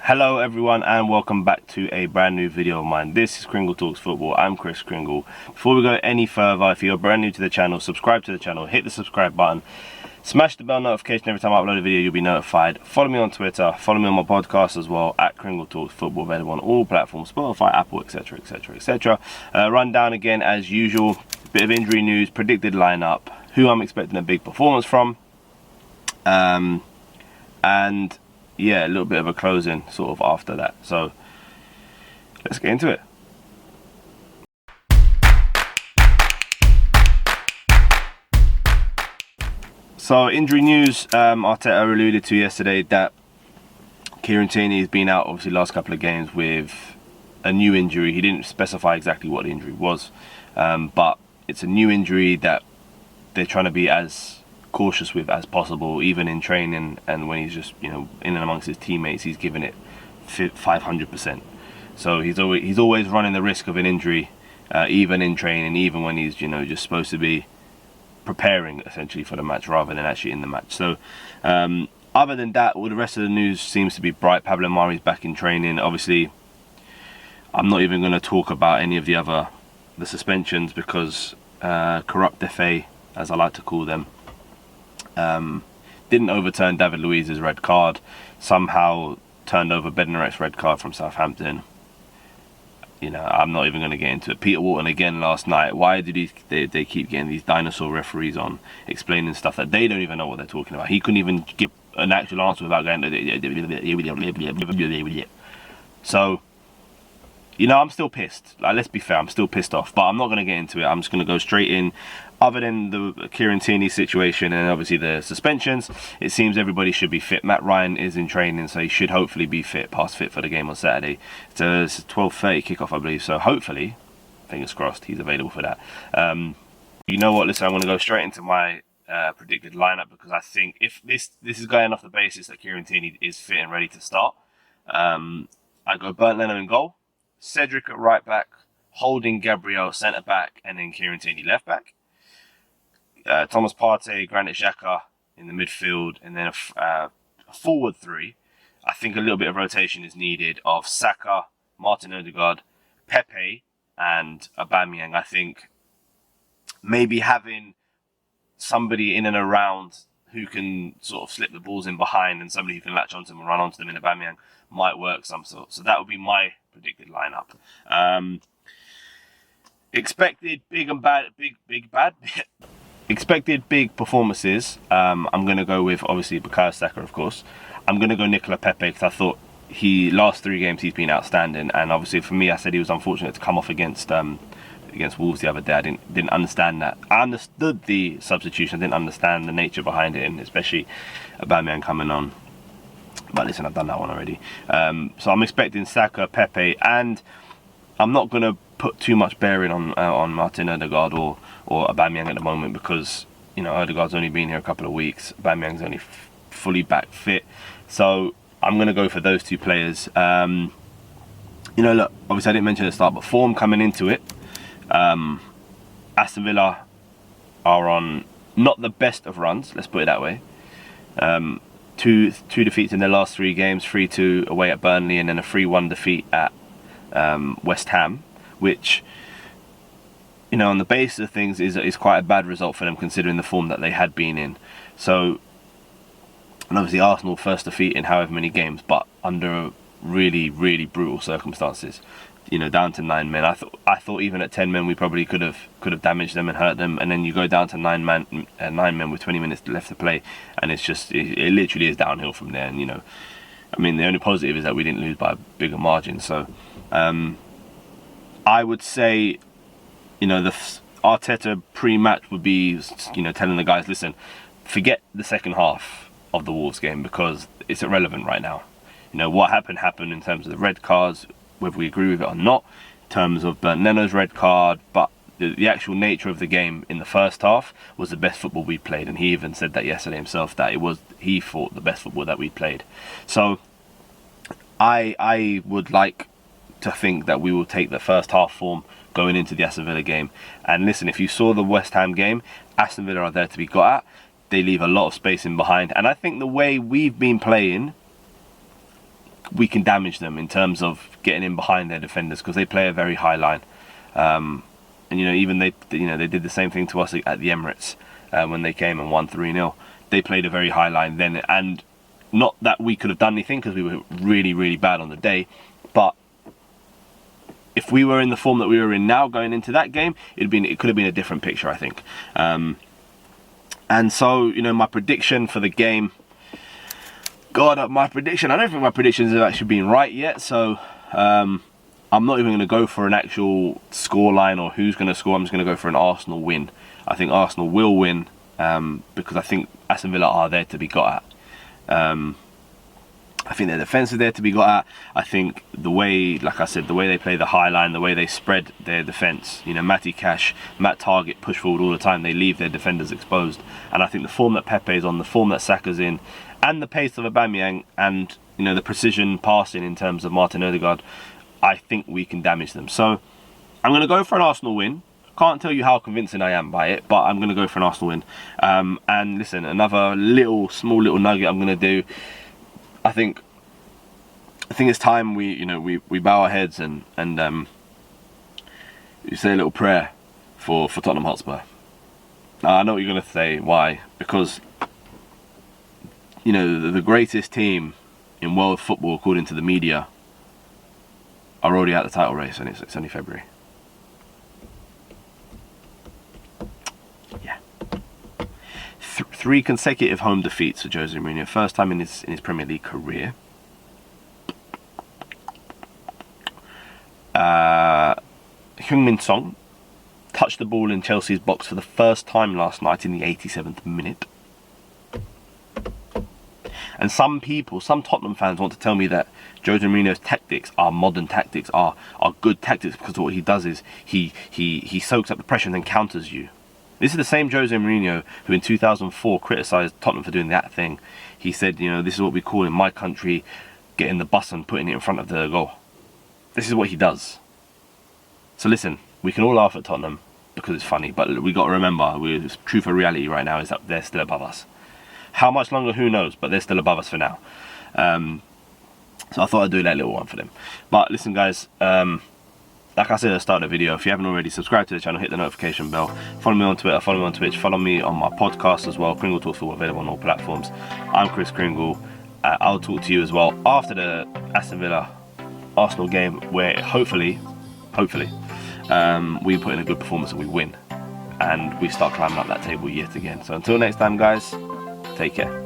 Hello everyone and welcome back to a brand new video of mine. This is Kringle Talks Football. I'm Chris Kringle. Before we go any further, if you're brand new to the channel, subscribe to the channel, hit the subscribe button, smash the bell notification every time I upload a video, you'll be notified. Follow me on Twitter, follow me on my podcast as well, at Kringle Talks Football, available on all platforms, Spotify, Apple, etc, etc, etc. Run down again as usual, bit of injury news, predicted lineup, who I'm expecting a big performance from, and yeah, a little bit of a closing sort of after that. So let's get into it. So injury news, Arteta alluded to yesterday that Kieran Tierney has been out obviously last couple of games with a new injury. He didn't specify exactly what the injury was, but it's a new injury that they're trying to be as cautious with as possible, even in training, and when he's just, you know, in and amongst his teammates, he's giving it 500%. So he's always running the risk of an injury, even in training, even when he's, you know, just supposed to be preparing essentially for the match rather than actually in the match. So other than that, all the rest of the news seems to be bright. Pablo Mari's back in training. Obviously, I'm not even going to talk about any of the suspensions because corrupt FA, as I like to call them, didn't overturn David Luiz's red card, somehow turned over Bednarek's red card from Southampton. You know, I'm not even going to get into it. Peter Walton again last night. Why did they keep getting these dinosaur referees on, explaining stuff that they don't even know what they're talking about? He couldn't even give an actual answer without going. So, you know, I'm still pissed. Like, let's be fair, I'm still pissed off. But I'm not going to get into it. I'm just going to go straight in. Other than the Kieran Tierney situation and obviously the suspensions, it seems everybody should be fit. Matt Ryan is in training, so he should hopefully be past fit for the game on Saturday. It's a 12:30 kickoff, I believe. So hopefully, fingers crossed, he's available for that. You know what? Listen, I'm going to go straight into my predicted lineup because I think if this is going off the basis that Kieran Tierney is fit and ready to start, I go Leno in goal, Cedric at right back, Holding, Gabriel centre back, and then Kieran Tierney left back. Thomas Partey, Granit Xhaka in the midfield, and then a forward three. I think a little bit of rotation is needed of Saka, Martin Odegaard, Pepe, and Aubameyang. I think maybe having somebody in and around who can sort of slip the balls in behind and somebody who can latch onto them and run onto them in Aubameyang might work some sort. So that would be my predicted lineup. Expected big bad. Expected big performances. I'm going to go with, obviously, Bukayo Saka, of course. I'm going to go Nicola Pepe because I thought last 3 games he's been outstanding. And obviously for me, I said he was unfortunate to come off against Wolves the other day. I didn't understand that. I understood the substitution. I didn't understand the nature behind it, and especially Aubameyang coming on. But listen, I've done that one already. So I'm expecting Saka, Pepe, and I'm not going to put too much bearing on Martin Odegaard or Aubameyang at the moment because, you know, Odegaard's only been here a couple of weeks. Aubameyang's only fully back fit. So I'm going to go for those 2 players. You know, look, obviously I didn't mention at the start, but form coming into it. Aston Villa are on not the best of runs, let's put it that way. 2 defeats in their last 3 games, 3-2 away at Burnley and then a 3-1 defeat at West Ham, which, you know, on the basis of things is quite a bad result for them considering the form that they had been in. So, and obviously Arsenal first defeat in however many games, but under really, really brutal circumstances. You know, down to 9 men. I thought even at 10 men we probably could have damaged them and hurt them, and then you go down to 9 men with 20 minutes left to play, and it's just it literally is downhill from there. And, you know, I mean, the only positive is that we didn't lose by a bigger margin. So I would say, you know, the Arteta pre-match would be, you know, telling the guys, listen, forget the second half of the Wolves game because it's irrelevant right now. You know, what happened in terms of the red cards, whether we agree with it or not, in terms of Leno's red card, but the actual nature of the game in the first half was the best football we played, and he even said that yesterday himself, that he thought the best football that we played. So I would like to think that we will take the first half form going into the Aston Villa game. And listen, if you saw the West Ham game, Aston Villa are there to be got at. They leave a lot of space in behind, and I think the way we've been playing we can damage them in terms of getting in behind their defenders, because they play a very high line. And even they did the same thing to us at the Emirates when they came and won 3-0. They played a very high line then, and not that we could have done anything because we were really, really bad on the day, but if we were in the form that we were in now going into that game, it could have been a different picture, I think. And so, my prediction for the game, I don't think my predictions have actually been right yet, so I'm not even going to go for an actual score line or who's going to score. I'm just going to go for an Arsenal win. I think Arsenal will win because I think Aston Villa are there to be got at. I think their defence is there to be got at. I think the way, like I said, the way they play the high line, the way they spread their defence, Matty Cash, Matt Target push forward all the time, they leave their defenders exposed. And I think the form that Pepe's on, the form that Saka's in, and the pace of Aubameyang, and the precision passing in terms of Martin Odegaard, I think we can damage them. So I'm going to go for an Arsenal win. Can't tell you how convincing I am by it, but I'm going to go for an Arsenal win. And listen, another small little nugget I'm going to do. I think it's time we bow our heads and you say a little prayer for Tottenham Hotspur. I know what you're going to say. Why? Because the greatest team in world football, according to the media, are already out the title race, and it's only February. Yeah. 3 consecutive home defeats for Jose Mourinho, first time in his Premier League career. Heung-min Son touched the ball in Chelsea's box for the first time last night in the 87th minute. And some Tottenham fans want to tell me that Jose Mourinho's tactics are modern tactics, are good tactics, because what he does is he soaks up the pressure and then counters you. This is the same Jose Mourinho who in 2004 criticised Tottenham for doing that thing. He said, this is what we call in my country getting the bus and putting it in front of the goal. This is what he does. So listen, we can all laugh at Tottenham because it's funny, but we got to remember, the truth of reality right now is that they're still above us. How much longer, who knows, but they're still above us for now. So I thought I'd do that little one for them. But listen guys, like I said at the start of the video, if you haven't already, subscribe to the channel, hit the notification bell, follow me on Twitter, follow me on Twitch, follow me on my podcast as well, Kringle Talks Football, available on all platforms. I'm Chris Kringle. I'll talk to you as well after the Aston Villa Arsenal game, where hopefully we put in a good performance and we win, and we start climbing up that table yet again. So until next time guys, take care.